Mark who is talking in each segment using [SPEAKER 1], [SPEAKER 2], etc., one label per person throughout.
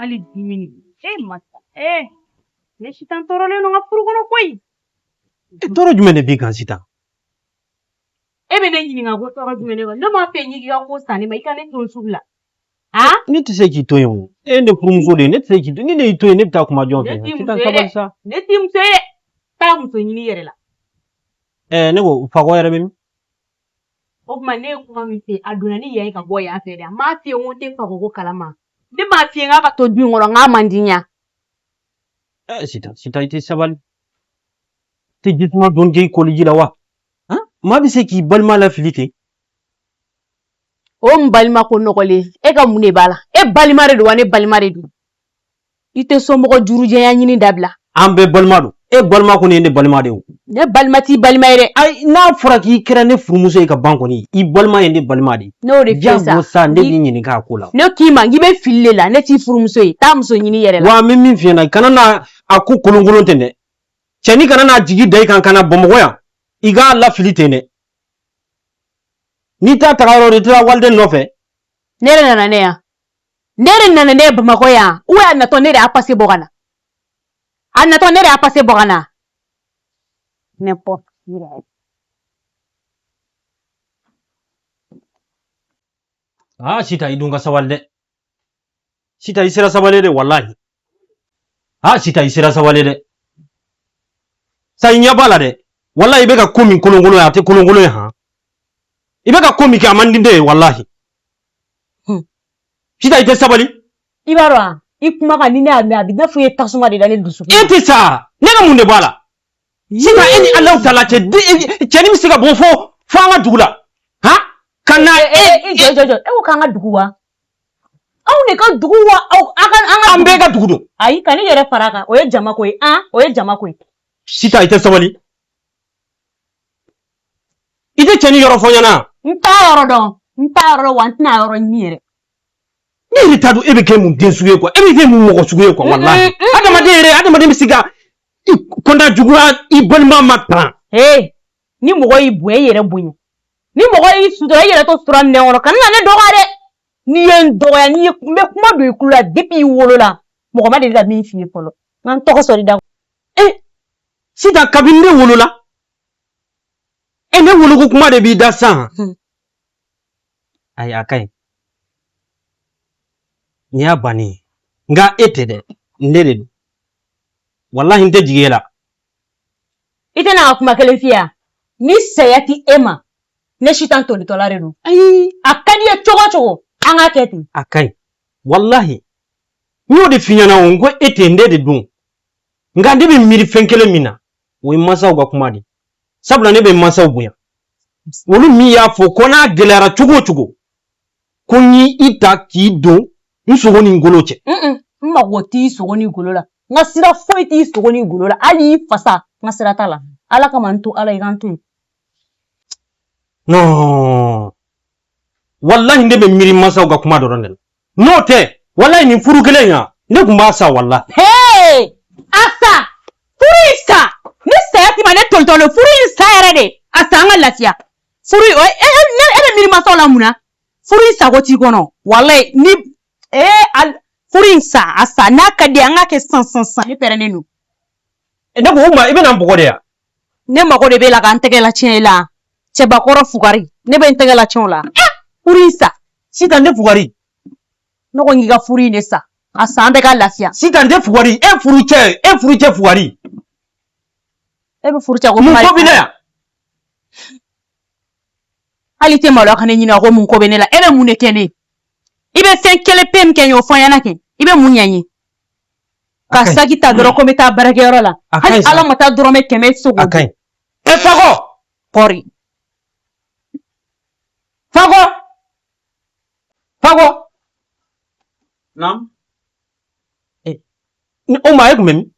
[SPEAKER 1] Ali dimini. Mata. Ne shitan torole no nga furu kono koy.
[SPEAKER 2] Toro jumene bi kan sitan.
[SPEAKER 1] Be ne nyini nga go toro jumene ba. No ma fe nyigi ga ko sani ma ikane ton subla.
[SPEAKER 2] Ne te se ki to yon. Ne furumuso de ne te se ki to. Ni ne to ne ta kuma jon fe. Sitan sabal sa.
[SPEAKER 1] Ne tim se ta muso nyini yere la.
[SPEAKER 2] Ne go fago yere bemi.
[SPEAKER 1] Ma ne kuma mi fe aduna ni yayi ka boy afe de. Ma fe wonte fago ko kalama. De ma fe nga ka to du ngoro nga mandinya.
[SPEAKER 2] Sitan ite sabal. Te jisma don jey koliji la wa. Ma bi se ki balma la filite.
[SPEAKER 1] Balma ko nokole ka mune bala balma redo wane balma redo ite so mo ko juru je ya nyini dabla
[SPEAKER 2] ambe balma do balma ko ne balma de
[SPEAKER 1] ne balma ti balma ire
[SPEAKER 2] ay na fura ki kera ne furumuso ka banko ni I balma yende balma de
[SPEAKER 1] no de fesa
[SPEAKER 2] sa ne bi nyini ka kula
[SPEAKER 1] no kima ngibe fille la ne ti furumuso ta muso nyini yere la
[SPEAKER 2] wa min fiena kana na aku kulungulun tende cheni kana na jigi dai kan kana bomogo ya iga la filite ne ni ta tagaro de tra walde nofe
[SPEAKER 1] nere nana ne ya nere nana ne Bamako ya uwe na to nere apase bogana anna to nere apase bogana n'importe
[SPEAKER 2] sita idunga sawalde sita isira sawale de wallahi sita isira sawale de sa inya bala de wallahi be ka komi kolongolo ya te kolongolo ya Ibeka komi ki amandinde wallahi. Sita ite sabali?
[SPEAKER 1] Ibarwa, ikuma ka nini abi na fuye tasuma de dane dusu.
[SPEAKER 2] Ete sa, nega munde bala. Sita eni Allah Taala cheni misika bofo fanga dugula. Kana
[SPEAKER 1] jojo. Ewo kanga duguwa. Au ne ka duguwa au anga
[SPEAKER 2] ambega dugudo.
[SPEAKER 1] Ai kani yere faraka, oye jama ko oye jama ko.
[SPEAKER 2] Sita ite sabali? Ite cheni yoro fonyana.
[SPEAKER 1] Nta yoro wantina yoro nyire.
[SPEAKER 2] Ni ritadu ebe ke mun den suye kwa. Ebe ke mun mogo suye kwa wallahi. Adama misiga konda jugura ibalma matan.
[SPEAKER 1] Ni mogo ibu yere bunyo. Ni mogo isudura yere to sura neoro kana ne dogare. Ni yen doya ni me kuma do ikula depuis wolola. Mogo ma de la min fiye polo. Nan to ko sori da.
[SPEAKER 2] Sita kabinde wolola. Ne wulugu kuma de bi da san. Ay akai. Ni abani. Nga ete de. Ndere. Wallahi nte jigela.
[SPEAKER 1] Ite na kuma kele fiya. Ni sayati ema. Ne shitan to litolare no. Ay akani ya chogo. Anga keti.
[SPEAKER 2] Akai. Wallahi. Nyo de finyana ongo ete ndede dun. Nga ndebe miri fenkele mina. We masa uga kumadi. Sabla nebe masa ubuya. Wolu mi ya fo kona gelara chugo. Konyi ita ki do nsogoni ngolo che.
[SPEAKER 1] Mmago ti sogoni ngolo la. Ngasira foi ti sogoni ngolo la. Ali fasa ngasira tala. Ala kamantu ala igantu.
[SPEAKER 2] No. Wallahi ndebe miri masa uga kuma dorandel. No te. Wallahi ni furu gele ya. Ne kumbasa wallahi.
[SPEAKER 1] Hey! Asa! Furisa! Ni sayati mane toltolo furisa yarade. Asa anga lafiya. Furi ebe miri masa la muna. Furisa goti kono. Wallahi ni furisa asa naka de anga ke san ni perene nu.
[SPEAKER 2] Ne ko uma ibe na mbogode ya.
[SPEAKER 1] Ne magode be la kan tegela chenla. Cheba koro fugari. Ne be tegela chenla. Furisa.
[SPEAKER 2] Sita nde fugari.
[SPEAKER 1] No ko ngiga furi ne sa. Asa ambe ka lafiya.
[SPEAKER 2] Sita nde fugari. Furuche fugari.
[SPEAKER 1] Ebe furucha ko fugari.
[SPEAKER 2] Mun ko bine ya.
[SPEAKER 1] Alite malo kane nyina ko mun ko benela ebe mun ekene ibe fenkele pem kenyo fonyana ke ibe mun nyanyi ka sagi ta doro ko meta barake rola hali ala mata doro me keme sugo
[SPEAKER 2] akai fago
[SPEAKER 1] pori
[SPEAKER 2] fago nam o ma egum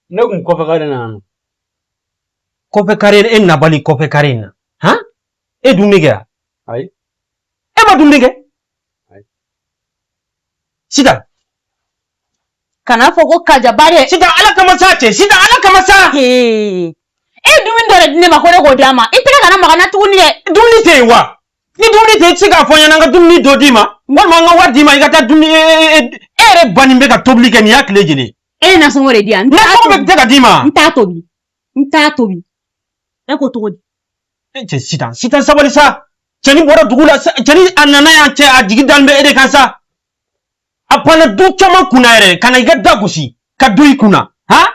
[SPEAKER 2] ne gum ko fagare na ko fe kare en na bali ko fe kare na dumige ay ba dumige ay sida
[SPEAKER 1] kana fogo kaja bare
[SPEAKER 2] sida ala kama sa
[SPEAKER 1] dumin dore dine ba ko dama ite kana magana tuni
[SPEAKER 2] dumni te wa ni dumuni te se ka fɔ ɲɛna ka dumuni dɔ d'i ma walima n ka wari d'i ma i ka taa dumuni e yɛrɛ bannen bɛ ka tobili kɛ nin y'a tile jeli
[SPEAKER 1] e na sɔngɔ de di yan
[SPEAKER 2] nasɔngɔ bɛ tɛ ka d'i ma
[SPEAKER 1] n t'a tobi e ko cogo di
[SPEAKER 2] cɛ sitan sabali sa cɛni bɔra dugu la cɛni a nana yan cɛ a jigi dalen bɛ e de kan sa a panna du caman kunna yɛrɛ ka na i ka da gosi ka don i kunna han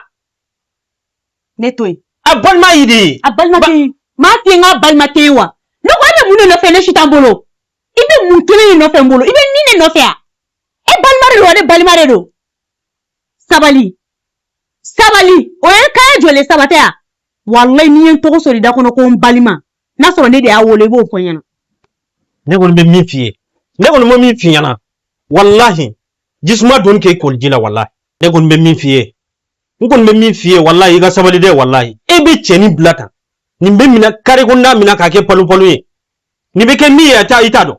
[SPEAKER 1] ne to yen
[SPEAKER 2] a balima y'i de ye
[SPEAKER 1] a balima tɛ yen maa f'i ye n k'a balima tɛ yen wa ne ko e bɛ mun de nɔfɛ ne si t'an bolo i bɛ mun kelen de nɔfɛ n bolo i bɛ nin de nɔfɛ yan e balima de don ne balima de don sabali o ye kaya jɔlen sabatɛ yan walayi n'i ye n tɔgɔ sɔrɔ i da kɔnɔ ko n balima n'a sɔrɔ ne de y'a wolo i b'o fɔ n ɲɛna
[SPEAKER 2] ne kɔni bɛ min f'i ye ne kɔni ma min f'i ɲɛna wallahi jisuma doni k'e koliji la wallahi ne kɔni bɛ min f'i ye n kɔni bɛ min f'i ye wallahi i ka sabali dɛ wallahi e bɛ cɛni bila tan nin bɛ minɛ kare kɔnɔna minɛ k'a kɛ palu ye nin bɛ kɛ min ye i t'a dɔn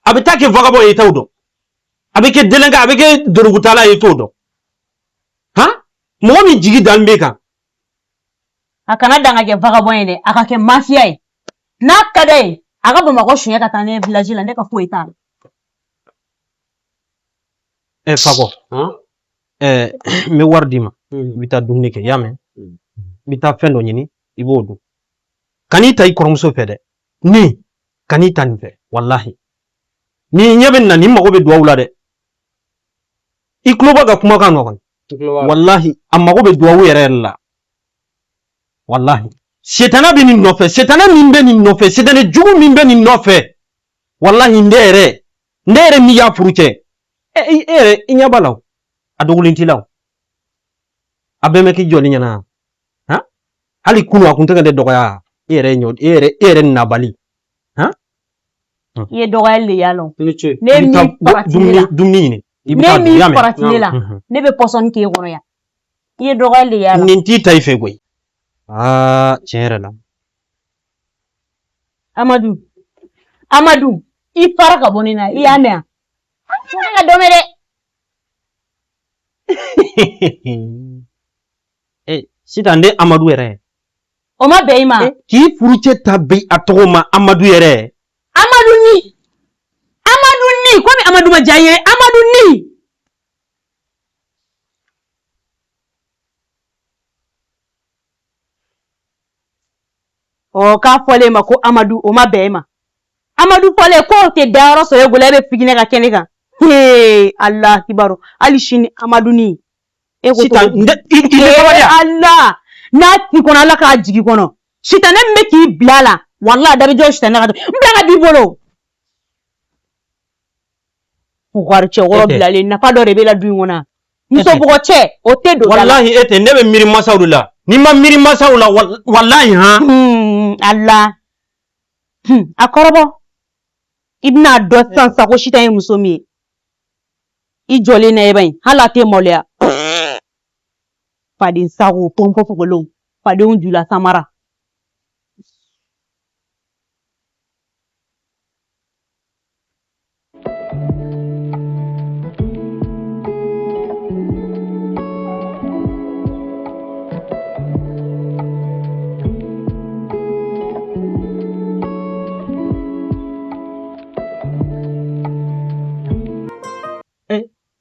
[SPEAKER 2] a bɛ taa kɛ vagabond ye i t'o dɔn a bɛ kɛ delinquent a bɛ kɛ dorogutala ye i t'o dɔn han mɔgɔ min jigi dalen b'e kan
[SPEAKER 1] a kana dan ka kɛ vagabond ye dɛ a ka kɛ mafia ye n'a ka d'a ye a ka Bamakɔ suɲɛ ka taa ne village la ne ka foyi t'a la
[SPEAKER 2] Fako n bɛ wari d'i ma i bɛ taa dumuni kɛ i y'a mɛn i bɛ taa fɛn dɔ ɲini i b'o dun kan'i ta i kɔrɔmuso fɛ dɛ ni kan'i ta nin fɛ wallahi ni ɲɛ bɛ na ni mago bɛ duwawu la dɛ i tulo b'a ka kumakan nɔ kɔni wallahi a mago bɛ duwawu yɛrɛ la wallahi setana bɛ nin nɔfɛ setana min bɛ nin nɔfɛ setana jugu min bɛ nin nɔfɛ wallahi ne yɛrɛ min y'a furu cɛ e yɛrɛ i ɲɛ b'a la a dogolen t'i la a bɛɛ mɛ k'i jɔli ɲɛna han hali kunu a kun tɛ ka ne dɔgɔya e yɛrɛ nabali han
[SPEAKER 1] i ye dɔgɔyali de y'a la
[SPEAKER 2] ne ye min farati ne la dumuni ɲini i bɛ taa dun i y'a mɛn
[SPEAKER 1] ne farati ne la ne bɛ pɔsɔni k'e kɔnɔ yan i ye dɔgɔyali de y'a la
[SPEAKER 2] nin t'i ta i fɛ koyi tiɲɛ yɛrɛ la
[SPEAKER 1] Amadu i fara ka bɔ nin na i y'a mɛn yan ne ka dɔn dɛ
[SPEAKER 2] sitan de Amadu yɛrɛ
[SPEAKER 1] o ma bɛn i ma
[SPEAKER 2] k'i furucɛ ta bɛ a tɔgɔ ma Amadu yɛrɛ
[SPEAKER 1] Amadu ni komi Amadu ma diya n ye Amadu ni k'a fɔlen ma ko Amadu o ma bɛn i ma Amadu fɔlen ko o tɛ dayɔrɔ sɔrɔ e bolo e bɛ figinɛ ka kɛnɛ kan Allah kibaru hali sini Amadu ni e ko Allah n'a ti kɔnɔ Ala k'a jigi kɔnɔ sitanɛ min bɛ k'i bila la wallahi da bɛ jɔ sitanɛ ka n bila ka b'i bolo wari cɛ wɔrɔ bilalen nafa dɔ de bɛ la du in kɔnɔ muso bɔgɔ cɛ o tɛ don
[SPEAKER 2] wallahi e tɛ ne bɛ miiri masaw de la ni ma miiri masaw la wallahi han
[SPEAKER 1] Allah a kɔrɔbɔ i bɛna dɔ sisan sa ko sitan ye muso min ye i jɔlen na eba in hali a tɛ maloya faden sago pɔnpɔ fogolenw fadenw jula samara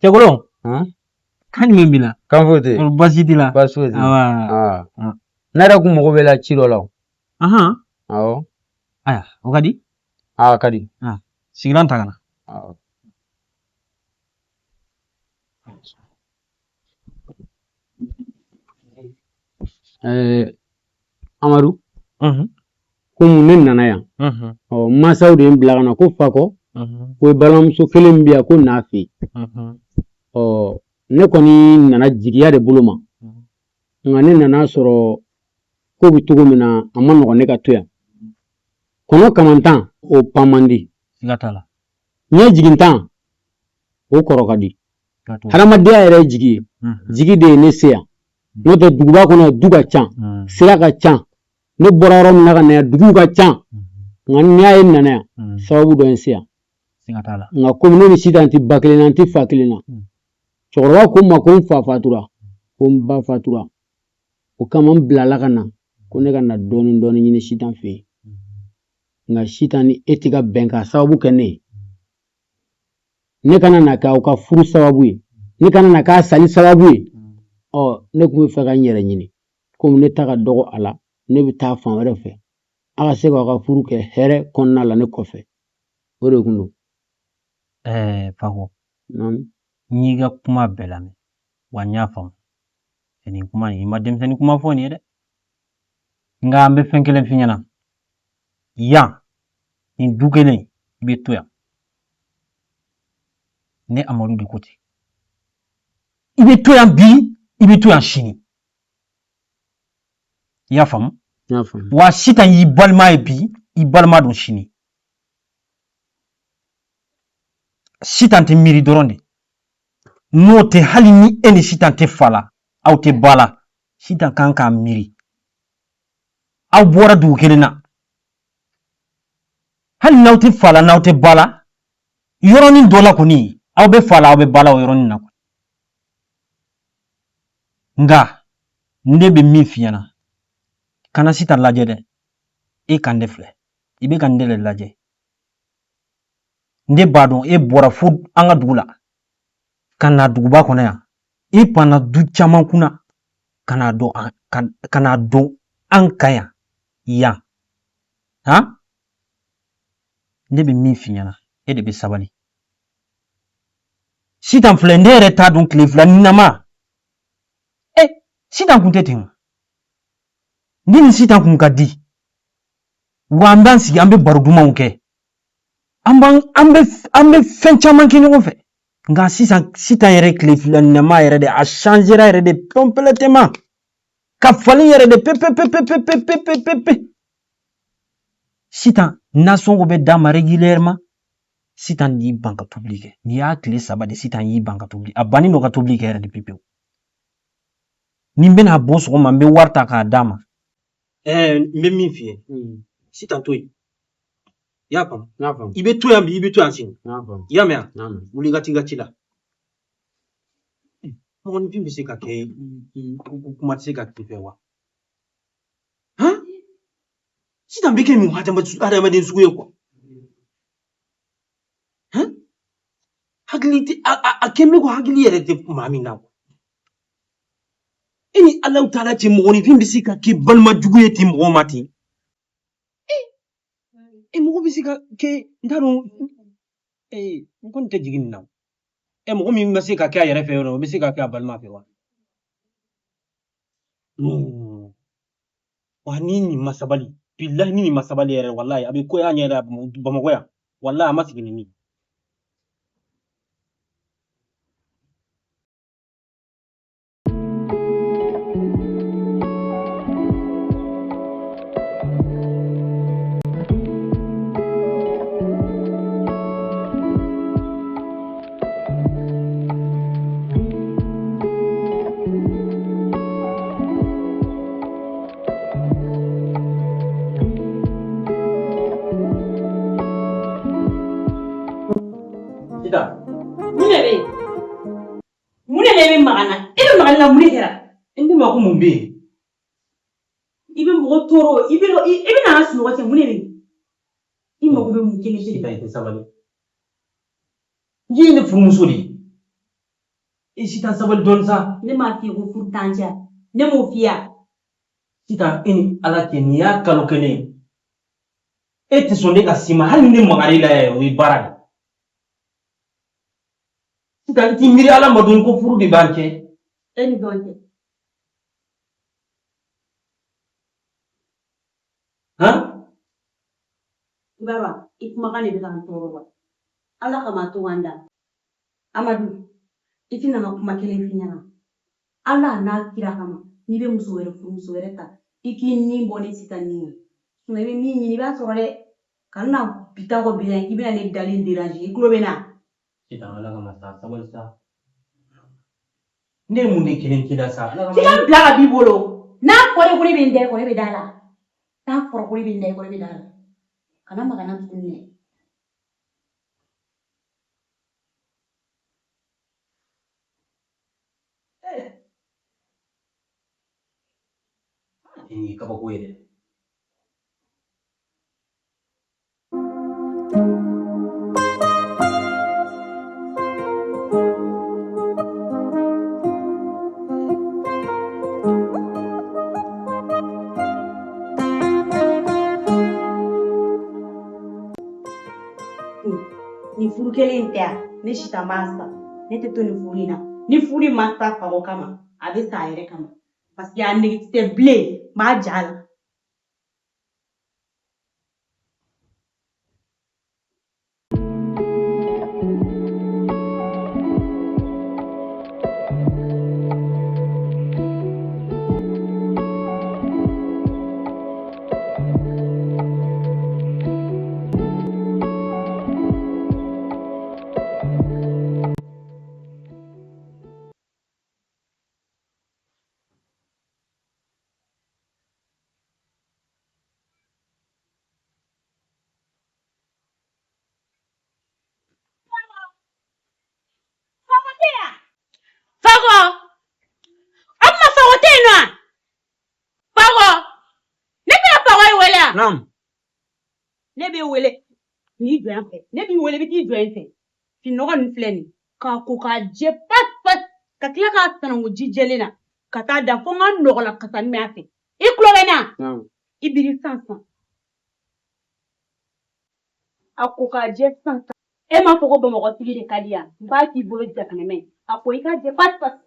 [SPEAKER 2] cɛkolon kan jumɛn b'i la
[SPEAKER 3] kan foyi tɛ
[SPEAKER 2] baasi t'i la
[SPEAKER 3] baasi foyi tɛ ne yɛrɛ kun mago bɛ la ci dɔ la awɔ
[SPEAKER 2] aya o ka di
[SPEAKER 3] ka di
[SPEAKER 2] sigilan ta ka na
[SPEAKER 3] Amadu komi ne nana yan mansaw de ye n bila ka na ko Fakɔ ko balimamuso kelen bɛ yan ko n'a fɛ ne kɔni nana jigiya de bolo ma nka ne nana sɔrɔ ko bɛ cogo min na a ma nɔgɔn ne ka to yan kɔnɔ kamantan o pan man di
[SPEAKER 2] siga
[SPEAKER 3] ɲɛ jigintan o kɔrɔ ka di hadamadenya yɛrɛ ye jigi ye jigi de ye ne se yan n'o tɛ duguba kɔnɔ du ka ca sira ka ca ne bɔra yɔrɔ min na ka na yan duguw ka ca nka n'i y'a ye nana yan sababu dɔ ye n se yan nka komi ne ni sitan tɛ ba kelen na n tɛ fa kelen na cɛkɔrɔba ko n ma ko n fa fatura ko n ba fatura o kama n bilala ka na ko ne ka na dɔɔnin dɔɔnin ɲini sitan fɛ yen nka sitan ni e tɛ ka bɛn ka sababu kɛ ne ye ne kana na k'aw ka furu sababu ye ne kana na k'a sali sababu ye ne tun bɛ fɛ ka n yɛrɛ ɲini komi ne ta ka dɔgɔ a la ne bɛ taa fan wɛrɛ fɛ a ka se k'aw ka furu kɛ hɛrɛ kɔnɔna la ne kɔfɛ o de kun don.
[SPEAKER 2] Fako n y'i ka kuma bɛɛ lamɛn wa n y'a faamu nin kuma nin i ma denmisɛnnin kuma fɔ nin ye dɛ nka an bɛ fɛn kelen f'i ɲɛna yan nin du kelen i bɛ to yan ne Amadu de ko ten i bɛ to yan bi i bɛ to yan sini i y'a faamu wa sitan y'i balima ye bi i balima don sini sitan tɛ miiri dɔrɔn de n'o tɛ hali ni e ni sitan tɛ fa la aw tɛ ba la sitan kan k'a miiri aw bɔra dugu kelen na hali n'aw tɛ fa la n'aw tɛ ba la yɔrɔnin dɔ la kɔni aw bɛ fa la aw bɛ ba la o yɔrɔnin na nka ne bɛ min f'i ɲɛna kana sitan lajɛ dɛ e kan de filɛ i bɛ ka ne de lajɛ ne b'a dɔn e bɔra fo an ka dugu la ka na duguba kɔnɔ yan i panna du caman kunna ka n'a dɔn an kan yan ne bɛ min f'i ɲɛna e de bɛ sabali sitan filɛ ne yɛrɛ t'a dɔn tile fila ni nama sitan kun tɛ ten ni nin sitan kun ka di wa an b'an sigi an bɛ baro dumanw kɛ an bɛ fɛn caman kɛ ɲɔgɔn fɛ nka sitan yɛrɛ tile fila ni nama yɛrɛ de a changera yɛrɛ de complètement ka falen yɛrɛ de pepepepepepepepe sitan nasɔngɔ bɛ d'a ma régulièrement sitan y'i ban ka tobili kɛ n'i y'a tile 3 de sitan y'i ban ka tobili a bannen don ka tobili kɛ yɛrɛ de pepewu ni n bɛna bɔ sɔgɔma n bɛ wari ta k'a d'a ma n bɛ min f'i ye sitan to yen i y'a faamu i bɛ to yan bi i bɛ to yan sini i y'a mɛn yan wuli ka t'i ka ci la mɔgɔninfin bɛ se ka kɛ kuma tɛ se ka k'i fɛ wa sitan bɛ kɛ mun hadamaden sugu ye kuwa hakili tɛ a kɛn bɛ ko hakili yɛrɛ tɛ maa min na kuwa e ni Alahu taala cɛ mɔgɔninfin bɛ se ka kɛ balimajugu ye ten mɔgɔ ma ten mɔgɔ bɛ se ka kɛ n t'a dɔn n kɔni tɛ jigin nin na mɔgɔ min bɛ se ka kɛ a yɛrɛ fɛ yɔrɔ o bɛ se ka kɛ a balima fɛ wa wa ni nin ma sabali bilahi ni nin ma sabali yɛrɛ walahi a bɛ ko y'an yɛrɛ Bamakɔ yan walahi a ma sigi ni min
[SPEAKER 1] mun de bɛ magana e bɛ magana la mun de kɛra
[SPEAKER 2] n tɛ ma ko mun bɛ yen
[SPEAKER 1] i bɛ mɔgɔ tɔɔrɔ i bɛ na sunɔgɔ cɛ mun de bɛ yen i mago bɛ mun kelen
[SPEAKER 2] sitan i tɛ sabali ye ne furumuso de ye sitan sabali dɔɔnin sa
[SPEAKER 1] ne m'a f'i ye ko furu t'an cɛ ne m'o f'i ye
[SPEAKER 2] sitan e ni Ala cɛ nin y'a kalo kelen ye e tɛ sɔn ne ka s'i ma hali ni ne magara i la yɛrɛ o ye baara de sitan i t'i miiri Ala ma dɔɔnin ko furu de b'an cɛ
[SPEAKER 1] e ni dɔn cɛ i b'a dɔn i kumakan de bɛ ka n tɔɔrɔ wa Ala kama to an da Amadu i tɛna n ka kuma kelen f'i ɲɛna Ala n'a kira kama n'i bɛ muso wɛrɛ ta i k'i nin bɔ ne sitan nin na i bɛ min ɲini i b'a sɔrɔ dɛ kana bi ta kɔ bi la k'i bɛna ne dalen déranger i tulo bɛ na
[SPEAKER 2] sitan Ala kama sa sabali sa ne ye mun de kelen k'i la sa
[SPEAKER 1] sitan bila ka b'i bolo n'a fɔra ko ne bɛ n da i kɔ ne bɛ da la n'a fɔra ko ne bɛ n da i kɔ ne bɛ da la kana magana tuguni dɛ
[SPEAKER 2] nin ye kabako ye dɛ
[SPEAKER 1] Ni furu kelen tɛ ne sita masa ne tɛ to ni furu na ni furu ma sa fago kama a bɛ sa yɛrɛ kama parce que a nege tɛ bilen m'a ja la. Fago! Amma fago tɛ yen nɔ. Fago! Ne bɛ fago ye wele a?
[SPEAKER 2] Naam.
[SPEAKER 1] Ne b'i wele. N'i jɔ yan fɛ. Ne b'i wele i bɛ t'i jɔ yen fɛ. Fininɔgɔ nin filɛ nin k'a ko k'a jɛ pasi pasi ka tila k'a sanango ji jɛlen na ka taa da fo n ka nɔgɔla kasani mɛn a fɛ. I tulo bɛ n na?
[SPEAKER 3] Naam.
[SPEAKER 1] I biri sisan. A ko k'a jɛ sisan. E m'a fɔ ko Bamakɔsigi de ka di yan. N b'a k'i bolo jakanɛmɛ. A ko i ka jɛ pasi pasi.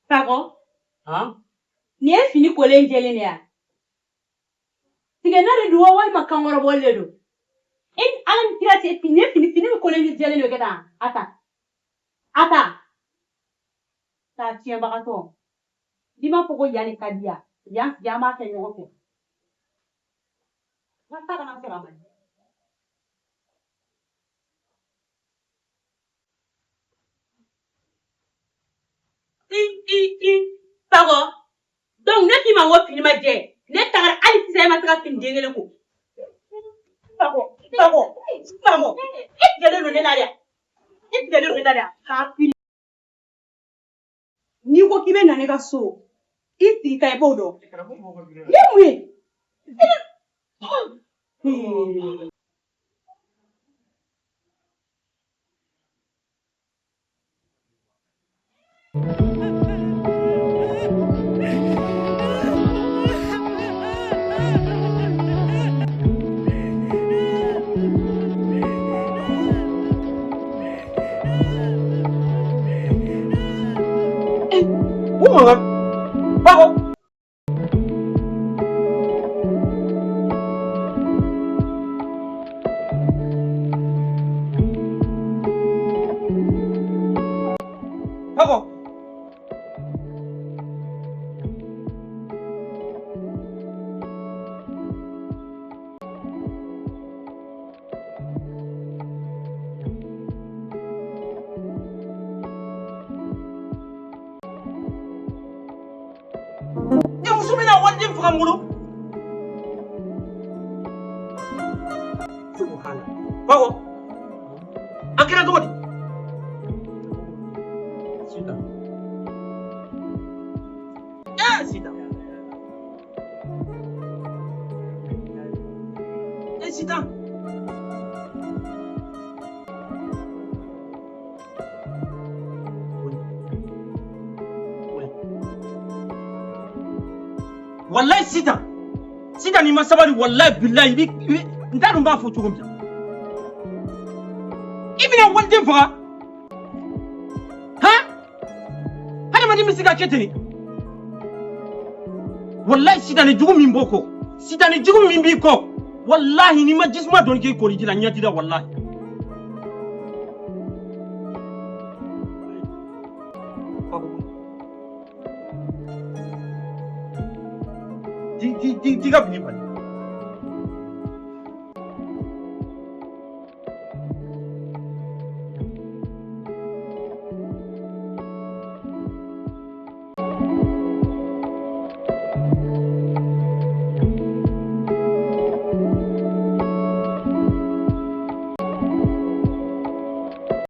[SPEAKER 1] Fago? Nin ye fini kolen jɛlen de ya? Tigɛna de don walima kankɔrɔbɔlen de don? Ala ni kira cɛ nin ye fini kolen jɛlen de kɛ tan? A ta. K'a tiɲɛbagatɔ. N'i m'a fɔ ko yan de ka di yan, yan sigi an b'a kɛ ɲɔgɔn fɛ. N ka taa kana sɔrɔ a ma. Fago, donc ne k'i ma ko fini ma jɛ, ne tagara hali sisan e ma se ka fini den kelen ko. Fago, e tigɛlen don ne la dɛ. K'a fili. N'i ko k'i bɛ na ne ka so, i sigi ka i b'o dɔn. Ni mun ye?
[SPEAKER 2] Fago! Fago! Fago! A kɛra cogo di? Sida. Sida. Sida. Wallahi Sida ni ma sabali wallahi billahi n t'a dɔn n b'a fɔ cogo min na. I bɛna waliden faga? Adamaden bɛ se ka kɛ ten? Wallahi Sidani jugu min b'o kɔ, Sidani jugu min b'i kɔ, wallahi n'i ma jisuma dɔɔni k'i kori ji la ɲɛji la wallahi.
[SPEAKER 4] t'i ka fini bali